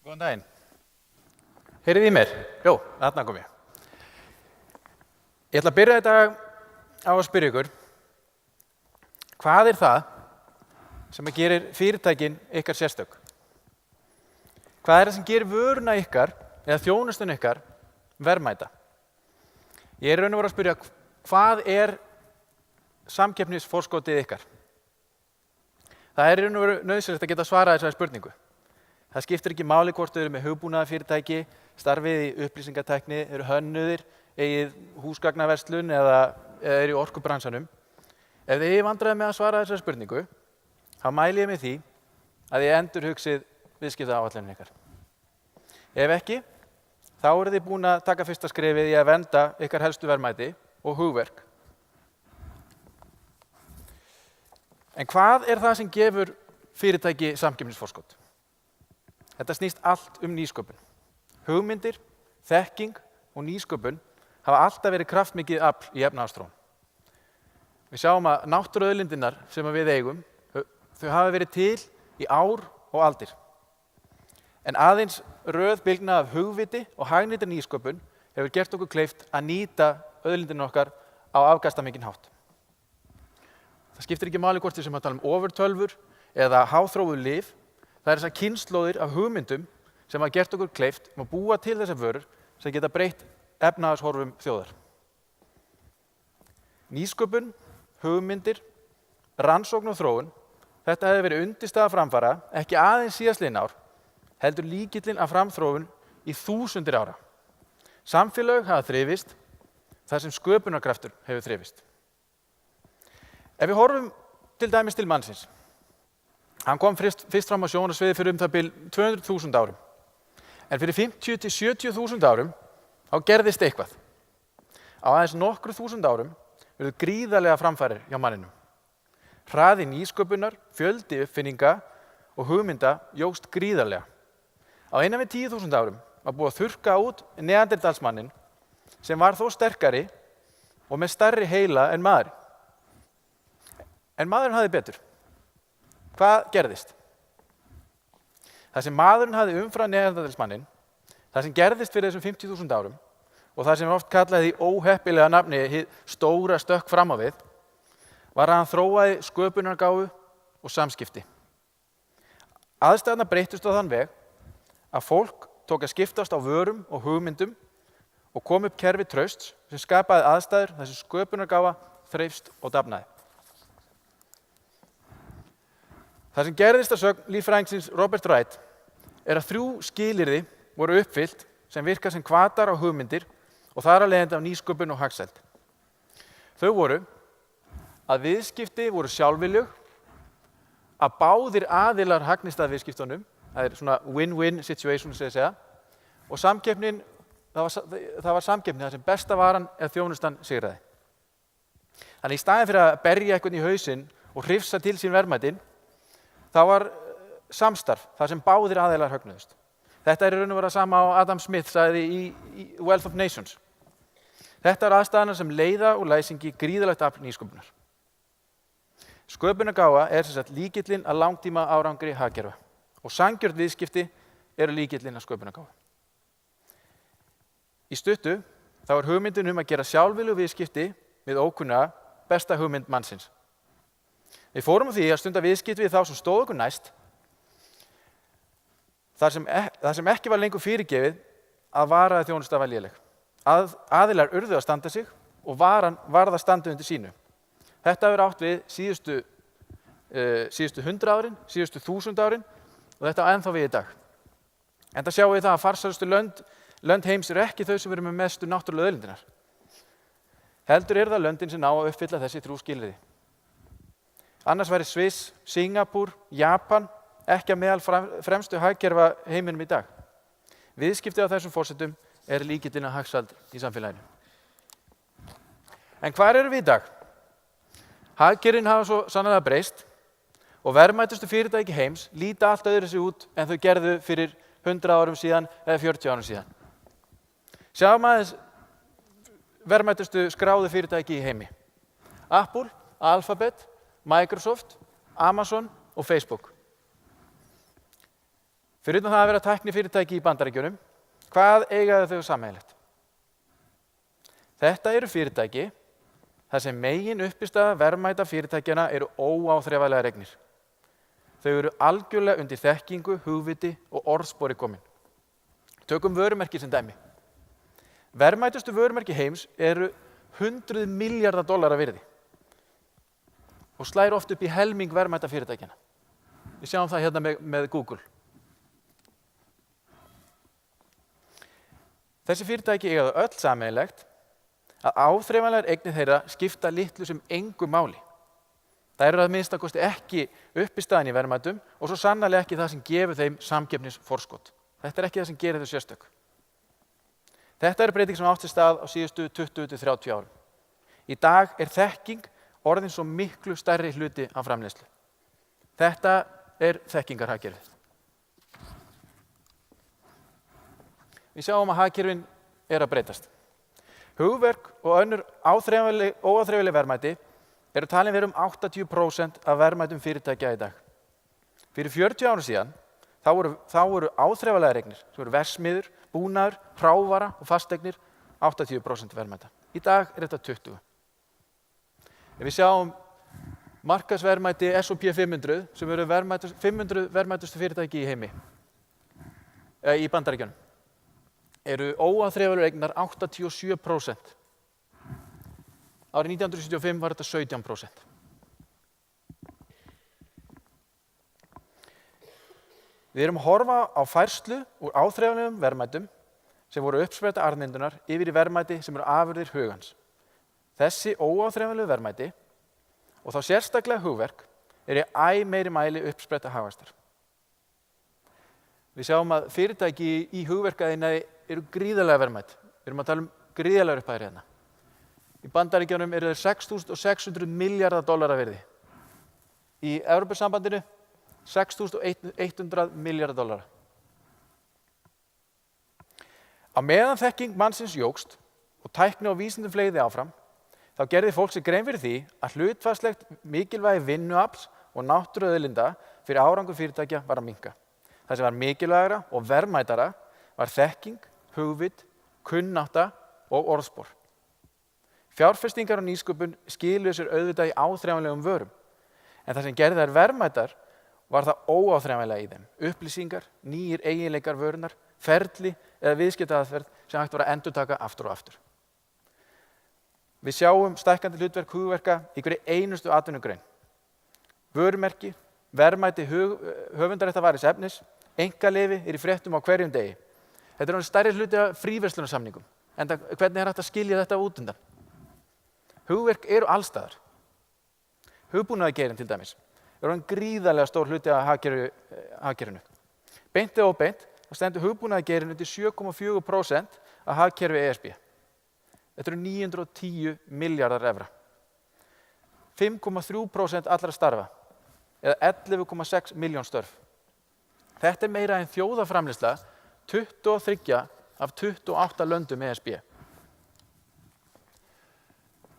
Góðan daginn. Heyrið í mér? Jó, þarna kom ég. Ég ætla að byrja þetta á að spyrja ykkur, hvað er það sem gerir fyrirtækin ykkar sérstök? Hvað er það sem gerir vöruna ykkar eða þjónustuna ykkar verðmæta? Ég er raun og veru að spyrja, hvað er samkeppnisforskotið ykkar? Það er raun og veru nauðsynlegt að geta svarað þessari spurningu. Það skiptir ekki máli hvort þau eru með hugbúnaðarfyrirtæki, starfið í upplýsingatækni, eru hönnuðir, eigið húsgagnaverslun eða eru í orkubransanum. Ef þið eigið vandræði með að svara þessari spurningu, þá mæli ég með því að þið endurhugsið viðskiptaáætlunin ykkar. Ef ekki, þá eru þið búin að taka fyrsta skrefið í að vernda ykkar helstu verðmæti og hugverk. En hvað er það sem gefur fyrirtæki samkeppnisforskot? Þetta snýst allt nýsköpun. Hugmyndir, þekking og nýsköpun hafa alltaf verið kraftmikið afl í efnahagsþróun. Við sjáum að náttúruauðlindirnar sem við eigum, þau hafa verið til í ár og aldir. En aðeins röð bylgna af hugviti og hagnýta nýsköpun hefur gert okkur kleift að nýta auðlindirnar okkar á afkastamikinn hátt. Það skiptir ekki máli hvort við sem að tala um ofurtölvur eða háþróuð lyf. Það er þessar kynslóðir af hugmyndum sem hafa gert okkur kleift að búa til þessar vörur sem geta breytt efnahagshorfum þjóðar. Nýsköpun, hugmyndir, rannsókn og þróun, þetta hefur verið undirstaða framfara, ekki aðeins síðastliðin ár, heldur lykillinn af framþróun í þúsundir ára. Samfélög hafa þrifist, þar sem sköpunarkraftur hefur þrifist. Ef við horfum til dæmis til mannsins, hann kom fyrst fram á sjónarsviðið fyrir það bil 200.000 árum. En fyrir 50 til 70.000 árum þá gerðist eitthvað. Á aðeins nokkru þúsund árum urðu gríðarlega framfarir hjá manninum. Hraði nýsköpunar, fjöldi uppfinninga og hugmynda jókst gríðarlega. Á innan við 10.000 árum var búið að þurrka út neanderdalsmanninn sem var þó sterkari og með stærri heila en maður. En maðurinn hafði betur. Hvað gerðist? Það sem maðurinn hafði umfram neanderdalsmanninn, það sem gerðist fyrir þessum 50.000 árum og það sem oft kallaði því óheppilega nafni hið stóra stökk fram á við, var að hann þróaði sköpunargáfu og samskipti. Aðstæðurnar breyttust á þann veg að fólk tók að skiptast á vörum og hugmyndum og kom upp kerfi trausts sem skapaði aðstæður þar sem sköpunargáfa þreifst og dafnaði. Það sem gerðist að sögn líffræðingsins Robert Wright er að 3 skilyrði voru uppfyllt sem virka sem hvatar á hugmyndir og þar af leiðandi af nýsköpun og hagsæld. Þau voru að viðskipti voru sjálfviljug, að báðir aðilar hagnist að viðskiptunum, það er svona win-win situation sem ég segja, og samkeppnin, það var samkeppni þar sem besta varan eða þjónustan sigraði. Þannig í staðinn fyrir að berja eitthvað í hausinn og hrifsa til sín verðmætin, það var samstarf, þar sem báðir aðilar högnuðust. Þetta er í raun og veru sama á Adam Smith sagði í Wealth of Nations. Þetta er aðstæðurnar sem leiða úr læsingi gríðarlegt afl nýsköpunar. Sköpunargáfa er sem sagt lykillinn að langtíma árangri hagkerfa og sanngjörn viðskipti eru lykillinn að sköpunargáfa. Í stuttu þá er hugmyndin að gera sjálfviljug viðskipti við ókunna besta hugmynd mannsins. Við fórum á því að stunda viðskipti við þá sem stóð okkur næst, þar sem ekki var lengur fyrirgefið að vara eða þjónusta var léleg. Aðilar urðu að standa sig og varan varð að standa undir sínu. Þetta hefur átt við síðustu 100 árin, síðustu 1000 árin og þetta á ennþá við í dag. Enda sjáum við það að farsælustu lönd heims eru ekki þau sem eru með mestu náttúrulegu auðlindirnar. Heldur eru það löndin sem ná að uppfylla þessi 3 skilyrði. Annars væri Sviss, Singapúr, Japan ekki að meðal fremstu hagkerfa heiminum í dag. Viðskipti á þessum forsetum er lykillinn að hagsæld í samfélaginu. En hvar eru við í dag? Hagkerfin hafa svo sannarlega breyst og verðmætustu fyrirtæki heims líta allt öðruvísi út en þau gerðu fyrir 100 árum síðan eða 40 árum síðan. Sjáum aðeins verðmætustu skráðu fyrirtæki í heimi. Apple, Alphabet, Microsoft, Amazon og Facebook. Fyrir utan það að vera tæknifyrirtæki í Bandaríkjunum, hvað eiga þau sameiginlegt? Þetta eru fyrirtæki þar sem megin uppistaða verðmæta fyrirtækjanna eru óáþreifanlegar eignir. Þau eru algjörlega undir þekkingu, hugviti og orðspori komin. Tökum vörumerki sem dæmi. Verðmætustu vörumerki heims eru $100 milljarðar virði og slær oft upp í helming verðmæta fyrirtækjanna. Við sjáum það hérna með Google. Þessi fyrirtæki eiga það öll sameiginlegt að áþreifanlegar eignir þeirra skipta litlu sem engu máli. Það eru að minnstakosti ekki uppistaðan í verðmætum og svo sannarlega ekki það sem gefur þeim samkeppnisforskot. Þetta er ekki það sem gerir þau sérstök. Þetta er breyting sem átt sér stað á síðustu 20-30 árum. Í dag er þekking orðin svo miklu stærri hluti af framleiðslu. Þetta er þekkingarhagkerfið. Við sjáum að hagkerfin er að breytast. Hugverk og önnur óáþreifanleg verðmæti eru talin vera 80% af verðmætum fyrirtækja í dag. Fyrir 40 árum síðan þá voru áþreifanlegar eignir, sem voru verksmiðjur, búnaður, hrávara og fasteignir 80% verðmæta. Í dag er þetta 20%. Ef við sjáum markaðsverðmæti S&P 500, sem eru 500 verðmætustu fyrirtæki í heimi, í Bandaríkjunum, eru óáþreifanlegar eignar 87%. Árið 1975 var þetta 17%. Við erum að horfa á færslu úr áþreifanlegum verðmætum sem voru uppspretta arðmyndunar yfir í verðmæti sem eru afurðir hugans. Þessi óáþreifanlegu verðmæti og þá sérstaklega hugverk eru í æ meiri mæli uppspretta hagvaxtar. Við sjáum að fyrirtæki í hugverkaiðnaði eru gríðarlega verðmæt. Við erum að tala gríðarlegar upphæðir hérna. Í Bandaríkjunum eru þeir $6.600 milljarðar virði. Í Evrópusambandinu $6.100 milljarðar. Á meðan þekking mannsins jókst og tækni og vísindum fleygði áfram, þá gerði fólk sér grein fyrir því að hlutfallslegt mikilvægi vinnuafls og náttúruauðlinda fyrir árangur fyrirtækja var að minnka. Það sem var mikilvægara og verðmætara var þekking, hugvit, kunnátta og orðspor. Fjárfestingar og nýsköpun skiluðu sér auðvitað í áþreifanlegum vörum, en það sem gerði þær verðmætar var það óáþreifanlega í þeim. Upplýsingar, nýir eiginleikar vörunar, ferli eða viðskiptaaðferð sem hægt var að endurtaka aftur og aftur. Við sjáum stækkandi hlutverk hugverka í hverri einustu atvinnugrein. Vörumerki, verðmæti höfundaréttarvaris efnis, einkaleyfi er í fréttum á hverjum degi. Þetta er stærri hluti af fríverslunarsamningum, en hvernig er hægt að skilja þetta út undan? Hugverk eru allstaðar. Hugbúnaðargeirinn til dæmis er gríðarlega stór hluti af hagkerfinu. Beint eða óbeint stendur hugbúnaðargeirinn undir 7,4% af hagkerfi ESB. Þetta eru 910 milljarðar evra. 5,3% allra starfa, eða 11,6 milljón störf. Þetta er meira en þjóðarframleiðsla 23 af 28 löndum ESB.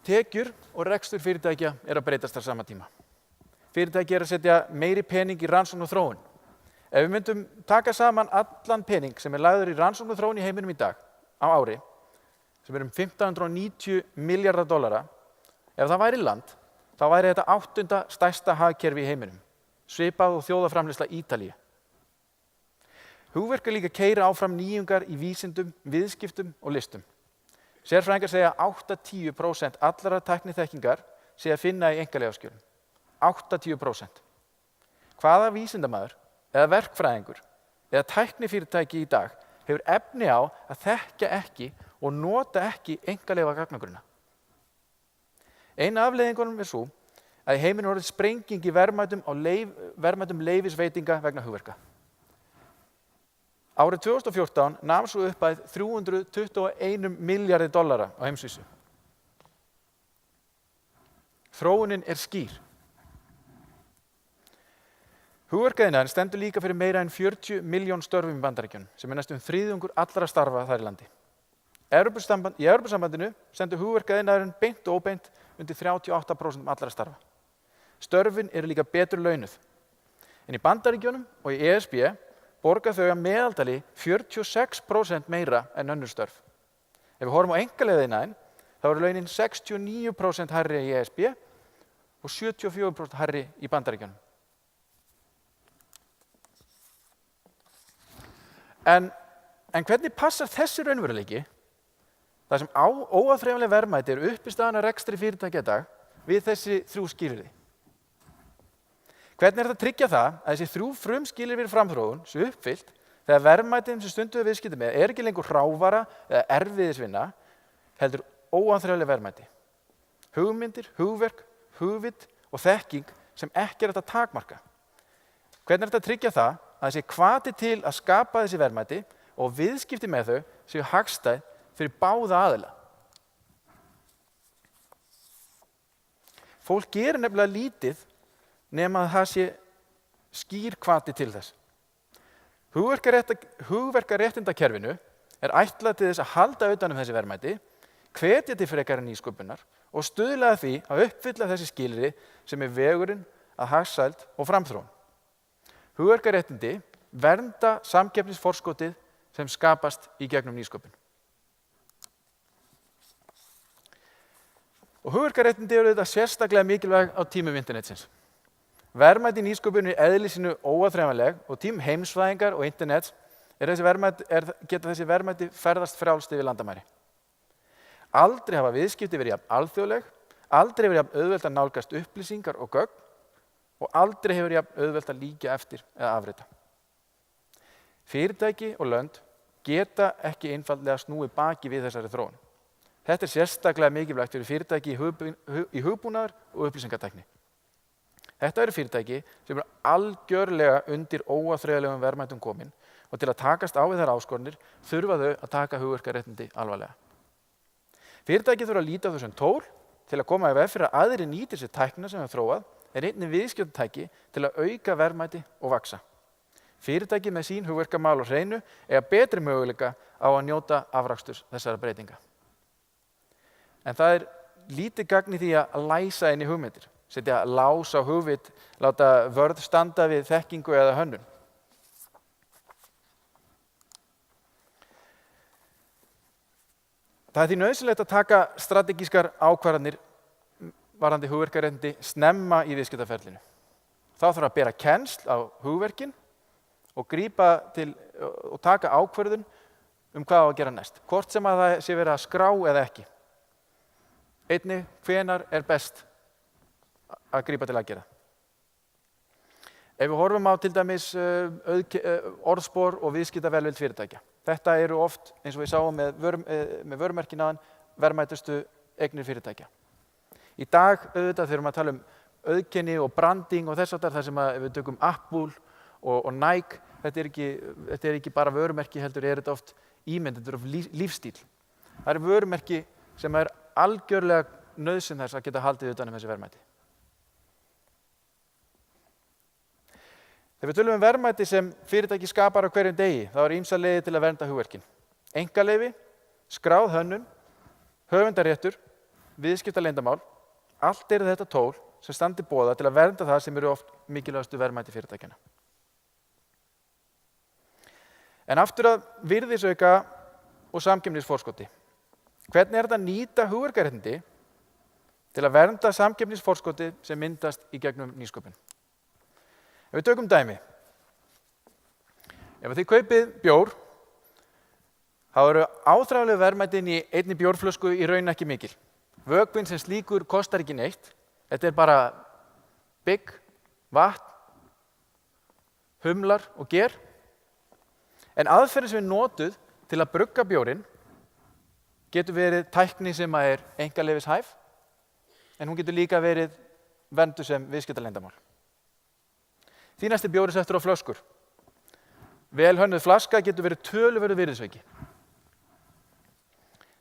Tekjur og rekstur fyrirtækja er að breytast á sama tíma. Fyrirtæki er að setja meiri pening í rannsókn og þróun. Ef við myndum taka saman allan pening sem er lagður í rannsókn og þróun í heiminum í dag á ári, sem er $1.590 milljarðar, ef það væri land, þá væri þetta 8. stærsta hagkerfi í heiminum, svipað og þjóðarframleiðsla Ítalíu. Hugverk er líka að keyra áfram nýjungar í vísindum, viðskiptum og listum. Sérfræðingar segja að 80% allra tækniþekkingar sé að finna í einkaleyfaskjölum. 80%. Hvaða vísindamaður eða verkfræðingur eða tæknifyrirtæki í dag hefur efni á að þekkja ekki og nota ekki einkaleyfa gagnagrunna? Eina afleiðingunum er svo að í heiminum orðið sprenging í verðmætum leyfisveitinga vegna hugverka. Árið 2014 nam svo upphæð $321 milljarði á heimsvísu. Þróunin er skýr. Hugverkaiðnaðurinn stendur líka fyrir meira en 40 milljón störfum í Bandaríkjunum, sem er næstum þriðjungur allra starfa þar í landi. Í Evrópusambandinu stendur hugverkaiðnaðurinn beint og óbeint undir 38% allra starfa. Störfin eru líka betur launuð. En í Bandaríkjunum og í ESB borga þau að meðaldali 46% meira en önnur störf. Ef við horfum á einkaleiðiðnaðinn, þá eru launin 69% hærri í ESB og 74% hærri í Bandaríkjunum. En hvernig passar þessi raunveruleiki, þar sem óaðþreifanleg verðmæti eru uppistaðan af rekstri fyrirtækja í dag, við þessi 3 skilyrði? Hvernig er þetta að tryggja það að þessi 3 frumskilyrði fyrir framþróun sé uppfyllt þegar verðmætin sem stunduð við viðskipti með er ekki lengur hrávara eða erfiðisvinna, heldur óaðþreifanleg verðmæti? Hugmyndir, hugverk, hugvit og þekking sem ekki er hægt að takmarka. Hvernig er þetta að tryggja það að þessi hvati til að skapa þessi verðmæti og viðskipti með þau séu hagstæð fyrir báða aðila? Fólk gerir nefnilega lítið nema að það sé skýr hvati til þess. Hugverkaréttindakerfinu er ætlað til þess að halda utan um þessi verðmæti, hvetja til frekari nýsköpunar og stuðla að því að uppfylla þessi skilyrði sem er vegurinn að hagsæld og framþróun. Hugverkaréttindi vernda samkeppnisforskotið sem skapast í gegnum nýsköpun. Og hugverkaréttindi eru þetta sérstaklega mikilvæg á tímum internetsins. Verðmæti í nýsköpun er eðli sínu óaðþreifanleg og tímum heimsvæðingar og internets geta þessi verðmæti ferðast frjálst yfir landamæri. Aldrei hafa viðskipti verið jafn alþjóðleg, aldrei verið jafn auðvelt að nálgast upplýsingar og gögn og aldrei hefur jafn auðvelt að líkja eftir eða afrita. Fyrirtæki og lönd geta ekki einfaldlega snúið baki við þessari þróun. Þetta er sérstaklega mikilvægt fyrir fyrirtæki í hugbúnaðar og upplýsingatækni. Þetta eru fyrirtæki sem eru algjörlega undir óaðþreifanlegum verðmætum komin og til að takast á við þær áskoranir þurfa þau að taka hugverkaréttindi alvarlega. Fyrirtæki þurfa að líta á þau sem tól til að koma í veg fyrir að aðrir nýti sér tæknina sem er þróað en einnig viðskiptatæki til að auka verðmæti og vaxa. Fyrirtæki með sín hugverkamál á hreinu eiga betri möguleika á að njóta afraksturs þessara breytinga. En það er lítið gagn í því að læsa inn í hugmyndir, setja lás á hugvit, láta vörð standa við þekkingu eða hönnun. Það er því nauðsynlegt að taka strategískar ákvarðanir varðandi hugverkaréttindi snemma í viðskiptaferlinu. Þá þarf að bera kennsl á hugverkin og og taka ákvörðun hvað á að gera næst, hvort sem að það sé verið að skrá eða ekki. Einnig, hvenær er best að grípa til aðgerða. Ef við horfum á til dæmis orðspor og viðskiptavelvild fyrirtækja. Þetta eru oft, eins og við sáum með vörumerkin áðan, verðmætustu eignir fyrirtækja. Í dag, auðvitað, þegar við tala um auðkenni og branding og þess að þar sem við tökum Apple og Nike, þetta er ekki bara vörumerki heldur, þetta oft ímynd, þetta er lífstíl. Það eru vörumerki sem er algjörlega nauðsyn þess að geta haldið utan um þessi verðmæti. Þegar við tölum um verðmæti sem fyrirtæki skapar á hverjum degi, þá er ýmsar leiðir til að vernda hugverkin. Einkaleyfi, skráð hönnun, höfundaréttur, viðskiptaleyndarmál, allt eru þetta tól sem standi boða til að vernda það sem eru oft mikilvægastu verðmæti fyrirtækjanna. En aftur að virðisauka og samkeppnisforskoti. Hvernig er þetta að nýta hugverkaréttindi til að vernda samkeppnisforskoti sem myndast í gegnum nýsköpun? Ef við tökum dæmi. Ef þið kaupið bjór, þá eru áþreifanlegu verðmætin í einni bjórflösku í raun ekki mikil. Vökvinn sem slíkur kostar ekki neitt. Þetta er bara bygg, vatn, humlar og ger. En aðferðin sem er notuð til að brugga bjórinn getur verið tækni sem er einkaleyfishæf, en hún getur líka verið vernduð sem viðskiptaleyndarmál. Því næsti bjóri settur á flöskur. Vel hönnuð flaska getur verið töluverður virðisauki.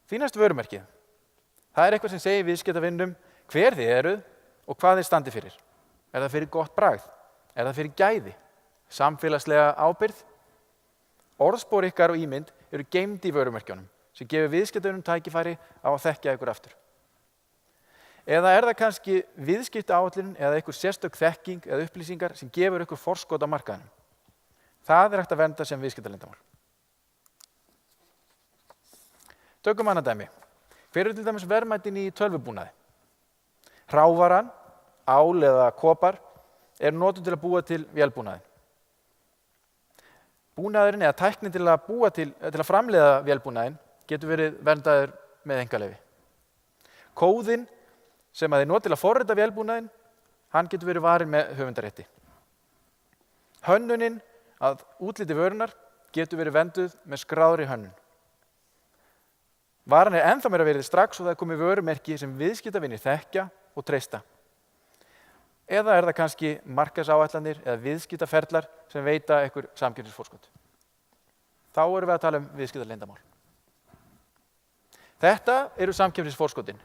Því næst vörumerkið. Það er eitthvað sem segir viðskiptavinum hver þið eruð og hvað þið standi fyrir. Er það fyrir gott bragð? Er það fyrir gæði? Samfélagslega ábyrgð? Orðspor ykkar og ímynd eru geymd í vörumerkjunum sem gefur viðskiptavinum tækifæri á að þekkja ykkur aftur. Eða er það kannski viðskiptaáætlun eða einhver sérstök þekking eða upplýsingar sem gefur ykkur forskot á markaðinum. Það er hægt að vernda sem viðskiptaleyndarmál. Tökum annað dæmi. Hver til dæmis verðmætin í tölvubúnaði? Hrávaran, ál eða kopar er notuð til að búa til vélbúnaðinn. Búnaðurinn eða tæknin til að framleiða vélbúnaðinn getur verið verndaður með einkaleyfi. Kóðinn sem að þið nota til að forrita vélbúnaðinn, hann getur verið varinn með höfundarétti. Hönnunin að útliti vörunar getur verið vernduð með skráðri hönnun. Varan er ennþá meira verið strax og það er komið vörumerki sem viðskiptavinir þekkja og treysta. Eða er það kannski markaðsáætlanir eða viðskiptaferlar sem veita einhver samkeppnisforskot. Þá erum við að tala um viðskiptaleyndarmál. Þetta eru samkeppnisforskotin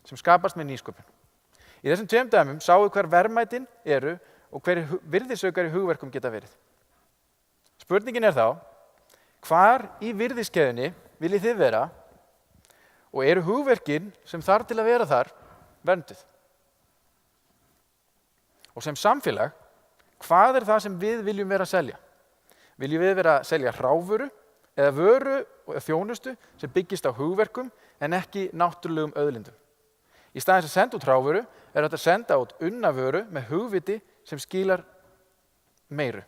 sem skapast með nýsköpun. Í þessum tveim dæmum sáu hver verðmætin eru og hverjir virðisaukar í hugverkum geta verið. Spurningin er þá, hvar í virðiskeðjunni viljið þið vera og eru hugverkin sem þarf til að vera þar vernduð? Og sem samfélag, hvað er það sem við viljum vera að selja? Viljum við vera að selja hrávöru eða vöru og þjónustu sem byggist á hugverkum en ekki náttúrulegum auðlindum? Í staðins að senda út hrávöru er þetta að senda út unna vöru með hugviti sem skilar meiru.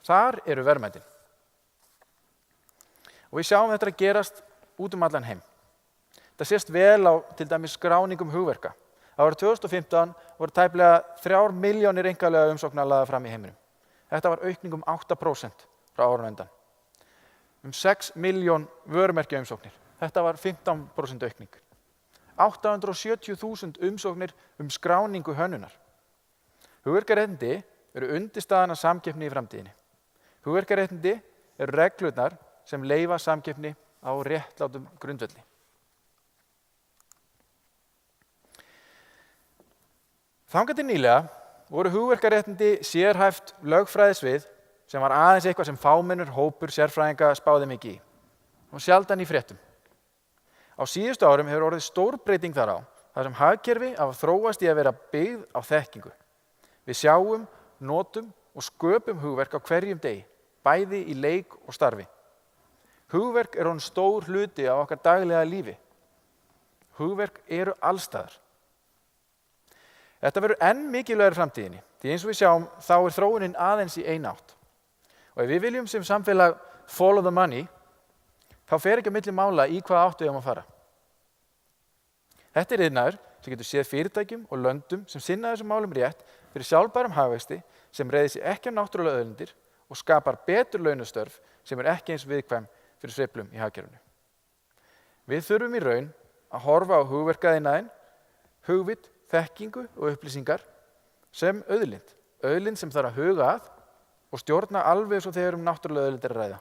Þar eru verðmætin. Og við sjáum þetta að gerast út allan heim. Það sést vel á til dæmis skráningum hugverka. Árið 2015 voru tæplega 3 milljónir einkalega umsókna lagðar fram í heiminum. Þetta var aukning 8% frá árinu undan. 6 milljón vörumerkja umsóknir. Þetta var 15% aukning. 870.000 umsóknir skráningu hönnunar. Hugverkaréttindi eru undirstaðan af samkeppni í framtíðinni. Hugverkaréttindi eru reglurnar sem leyfa samkeppni á réttlátum grundvelli. Þangað til nýlega voru hugverkaréttindi sérhæft lögfræðisvið sem var aðeins eitthvað sem fámennur hópur sérfræðinga spáði mikið í og sjaldan í fréttum. Á síðustu árum hefur orðið stórbreyting þar á, þar sem hagkerfi hafa þróast í að vera byggð á þekkingu. Við sjáum, notum og sköpum hugverk á hverjum degi, bæði í leik og starfi. Hugverk er orðinn stór hluti á okkar daglega lífi. Hugverk eru allstaðar. Þetta verður enn mikilvægari í framtíðinni, því eins og við sjáum þá er þróunin aðeins í eina átt. Og ef við viljum sem samfélag follow the money, þá fer ekki á milli mála í hvaða áttu við eigum að fara. Þetta er iðnaður sem getur séð fyrirtækjum og löndum sem sinna þessum málum rétt fyrir sjálfbærum hagvexti sem reiðir sig ekki á náttúrulega auðlindir og skapar betur launastörf sem er ekki eins viðkvæm fyrir sveiflum í hagkerfinu. Við þurfum í raun að horfa á hugverkaiðnaðinn, hugvit, þekkingu og upplýsingar sem auðlind sem þarf að huga að og stjórna alveg eins og þegar náttúrulega auðlindir að ræða.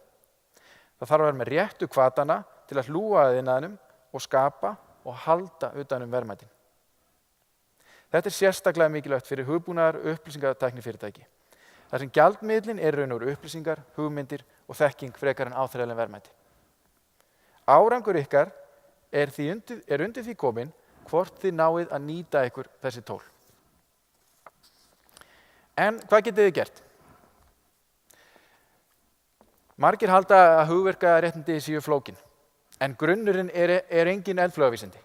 Það þarf að vera með réttu hvatana til að hlúa að iðnaðinum og skapa og halda utan verðmætin. Þetta er sérstaklega mikilvægt fyrir hugbúnaðar og upplýsingatækni fyrirtæki. Þar sem gjaldmiðlinn er raun og upplýsingar, hugmyndir og þekking frekar en áþreifanleg verðmæti. Árangur ykkar er undir því komin hvort þið náið að nýta ykkur þessi tól. En hvað getið þið gert? Margir halda að hugverkaréttindi séu flókin, en grunnurinn er engin eldflaugavísindi.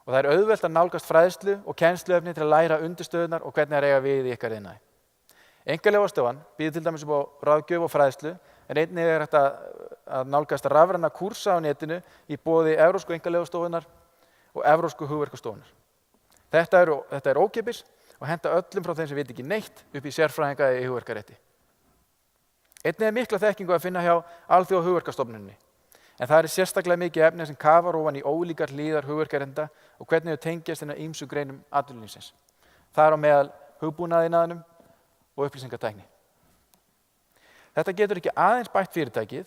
Og það er auðvelt að nálgast fræðslu og kennsluefni til að læra undirstöðunar og hvernig það eiga við í ykkar iðnaði. Einkaleyfastofan býður til dæmis upp á ráðgjöf og fræðslu, en einnig er hægt að nálgast rafræna kúrsa á netinu í boði Evrópsku einkaleyfastofunnar og Evrópsku hugverkastofunnar. Þetta er ókeypis og henta öllum frá þeim sem veit ekki neitt upp í sérfræðinga í hugverkarétti. Einnig er mikla þekkingu að finna hjá Alþjóða hugverkastofnuninni, en það er sérstaklega mikið efni sem kafar ofan í ólíkar hlíðar hugverkaréttinda og hvernig þau tengjast inn á ýmsum greinum atvinnulífsins. Það er á meðal hugbúnaðiðnaðinum og upplýsingatækni. Þetta getur ekki aðeins bætt fyrirtækið,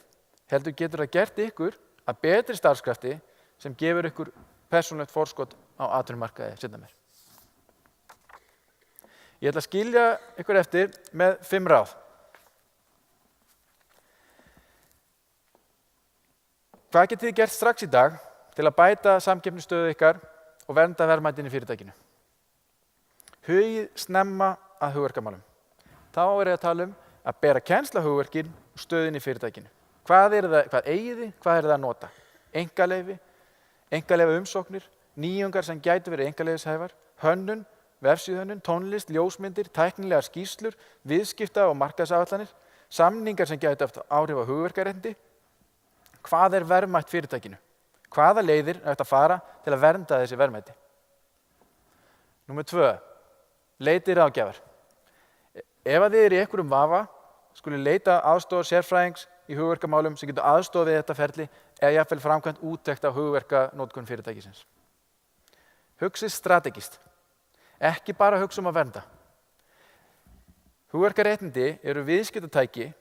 heldur getur það gert ykkur að betri starfskrafti sem gefur ykkur persónulegt forskot á atvinnumarkaði seinna meir. Ég ætla að skilja ykkur eftir með 5 ráð. Hvað getið þið gert strax í dag til að bæta samkeppnisstöðu ykkar og vernda verðmætin í fyrirtækinu? Hugið snemma að hugverkamálum. Þá er ég að tala um að bera kennsl á hugverkin og stöðin í fyrirtækinu. Hvað eigið þið, hvað það að nota? Einkaleyfi umsóknir, nýjungar sem gætu verið einkaleyfishæfar, hönnun, vefsíðuhönnun, tónlist, ljósmyndir, tæknilegar skýrslur, viðskipta- og markaðsáætlanir, samningar sem gætu haft áhrif á hugverkaréttindi. Hvað verðmætt fyrirtækinu? Hvaða leiðir er hægt að fara til að vernda þessi verðmæti? Númer 2. Leitið ráðgjafar. Ef að þið eru í einhverjum vafa, skuli leita aðstoðar sérfræðings í hugverkamálum sem getur aðstoðað við þetta ferli eða jafnvel framkvæmt úttekt á hugverkanotkun fyrirtækisins. Hugsið strategískt. Ekki bara hugsa að vernda. Hugverkaréttindi eru viðskiptatæki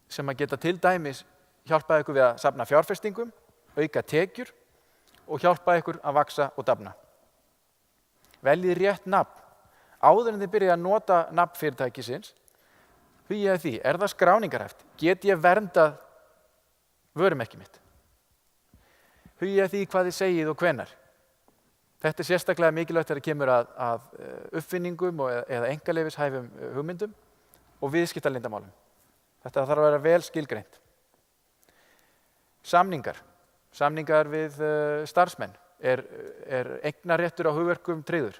sem að geta til dæmis hjálpað ykkur við að safna fjárfestingum, auka tekjur og hjálpa ykkur að vaxa og dafna. Veljið rétt nafn. Áður en þið byrjið að nota nafn fyrirtækisins, hugið að því, það skráningarhæft? Get ég verndað vörumerkið mitt? Hugið að því hvað þið segið og hvenær. Þetta er sérstaklega mikilvægt þegar kemur að uppfinningum eða einkaleyfishæfum hugmyndum og viðskiptaleyndamálum. Þetta þarf að vera vel skilgreint. Samningar við starfsmenn. Er eignarréttur á hugverkum tryggður?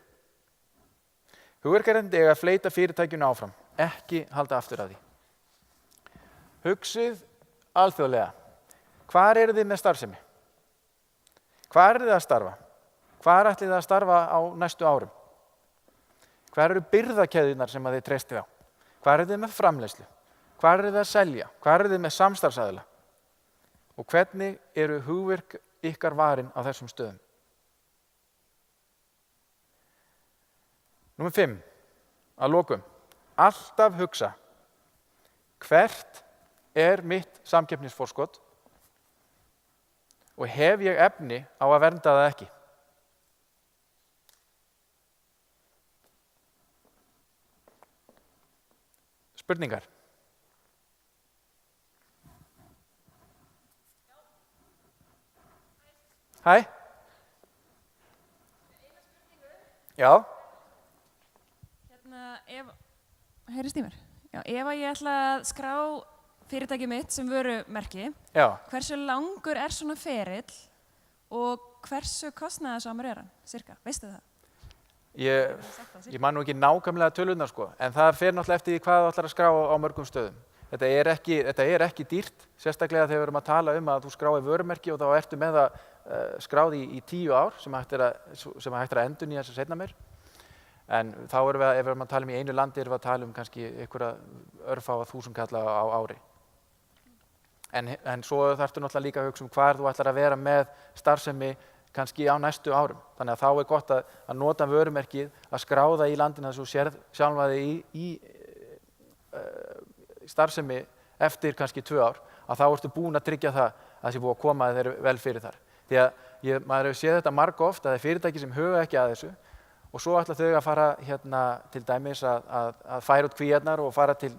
Hugverkaréttindi eiga að fleyta fyrirtækjunu áfram, ekki halda aftur af því. Hugsið alþjóðlega. Hvar eruð þið með starfsemi? Hvar eruð þið að starfa? Hvar ætlið þið að starfa á næstu árum? Hvar eru birgðakeðjurnar sem þið treystið á? Hvar eruð þið með framleiðslu? Hvar eruð þið að selja? Hvar eruð þið með samstarfsaðila? Og hvernig eru hugverk ykkar varin á þessum stöðum? Númer 5. Að lokum. Alltaf hugsa. Hvert er mitt samkeppnisforskot og hef ég efni á að vernda það ekki? Spurningar? Hæ? Já. Heyrist í mér? Já, ef að ég ætla að skrá fyrirtækið mitt sem vörumerki, hversu langur er svona ferill og hversu kostnaðarsamur er hann, cirka? Veistu það? Ég man nú ekki nákvæmlega tölurnar sko, en það fer náttúrulega eftir því hvað þú ætlar að skrá á mörgum stöðum. Þetta er ekki dýrt, sérstaklega þegar við erum að tala um að þú skráir vörumerki og þá ertu með það skráð í 10 ár sem hægt er að endurnýja þess að seinna meir. En þá ef við erum að tala um í einu landi, erum við að tala um kannski einhverja örfáa þúsundkalla á ári. En svo þarftu náttúrulega líka að hugsa hvar þú ætlar að vera með starfsemi kannski á næstu árum. Þannig að þá er gott að nota vörumerkið, að skráða í landinu þess að þú sérð sjálfa þig í starfsemi eftir kannski 2 ár, að þá ertu búin að tryggja það að það sé búið að koma þér vel fyrir þar. Því að maður hefur séð þetta margoft að það er fyrirtæki sem huga ekki að þessu og svo ætla þau að fara til dæmis að færa út kvíarnar og fara til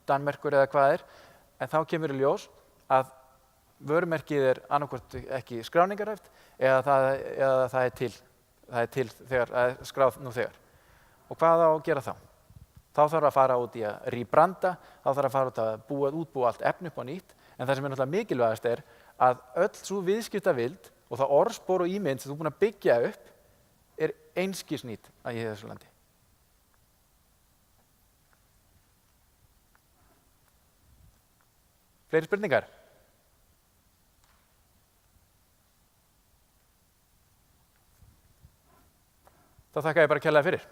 Danmerkur eða hvað en þá kemur í ljós að vörumerkið er annarkvort ekki skráningarhæft eða það er til þegar, skráð nú þegar. Og hvað á að gera þá? Þá þarf að fara út í að rebranda, þá þarf að fara út að útbúa allt efni upp á nýtt, en það sem er náttúrulega mikilvægast er að öll svo viðskiptavild og það orðspor og ímynd sem þú er búin að byggja upp er einskis nýtt í þessu landi. Fleiri spurningar? Þá þakka ég bara kærlega fyrir.